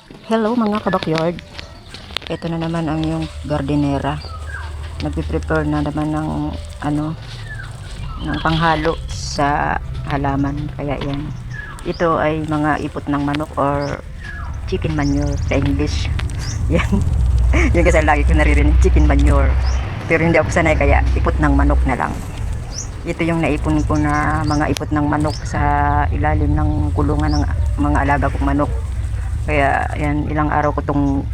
Hello mga kabakyard. Ito na naman ang yung gardenera. Nagpi-prepare na naman ng ng panghalo sa halaman. Kaya yan. Ito ay mga ipot ng manok or chicken manure sa English. Yan. Yung kasi lagi ko naririnig chicken manure. Pero hindi ako sanay kaya ipot ng manok na lang. Ito yung naipon ko na mga ipot ng manok sa ilalim ng kulungan ng mga alaga kong manok. Kaya yan, ilang araw ko itong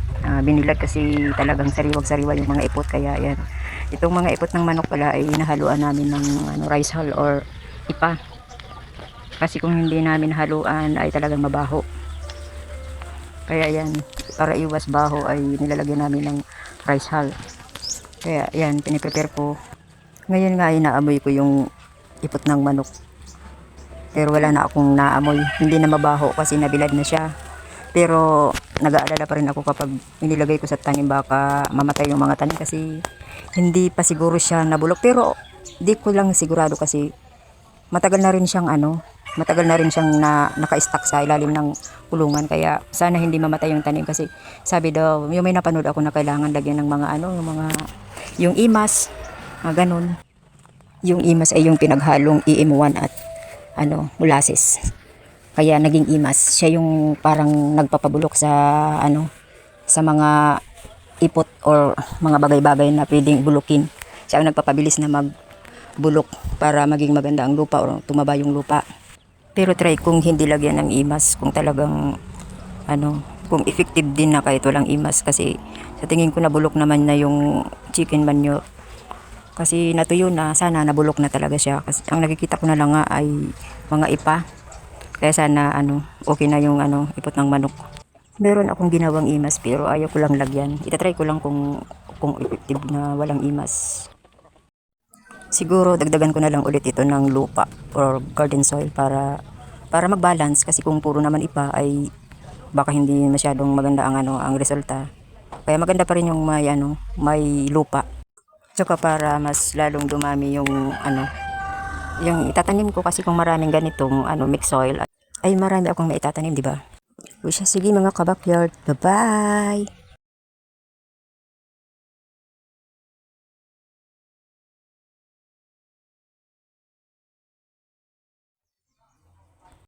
binilag kasi talagang sariwag-sariwa yung mga ipot. Kaya yan, itong mga ipot ng manok pala ay hinahaluan namin ng rice hull or ipa. Kasi kung hindi namin haluan ay talagang mabaho. Kaya yan, para iwas baho ay nilalagyan namin ng rice hull. Kaya yan, piniprepare ko. Ngayon nga ay naamoy ko yung ipot ng manok. Pero wala na akong naamoy. Hindi na mabaho kasi nabilad na siya. Pero nag-aalala pa rin ako kapag inilagay ko sa tanim baka mamatay yung mga tanim kasi hindi pa siguro siya nabulok. Pero di ko lang sigurado kasi matagal na rin siyang naka-stack sa ilalim ng kulungan. Kaya sana hindi mamatay yung tanim kasi sabi daw, yung may napanood ako na kailangan lagyan ng mga yung imas, ganun. Yung imas ay yung pinaghalong EM1 at molasses. Kaya naging imas. Siya yung parang nagpapabulok sa mga ipot or mga bagay-bagay na pwedeng bulukin. Siya ang nagpapabilis na magbulok para maging maganda ang lupa o tumaba yung lupa. Pero try kung hindi lagyan ng imas, kung talagang kung effective din na kahit walang imas kasi sa tingin ko nabulok naman na yung chicken manure. Kasi natuyo na, sana nabulok na talaga siya. Kasi ang nakikita ko na lang nga ay mga ipa. Kaya sana okay na yung ipot ng manok. Meron akong ginawang imas pero ayaw ko lang lagyan. Itatry ko lang kung effective na walang imas. Siguro dagdagan ko na lang ulit ito ng lupa or garden soil para mag-balance kasi kung puro naman ipa ay baka hindi masyadong maganda ang resulta. Kaya maganda pa rin yung may lupa. Tsaka para mas lalong dumami yung itatanim ko kasi kung maraming ganitong mix soil ay marami akong maitatanim, di ba? O siya, sige mga kabakyard, bye-bye!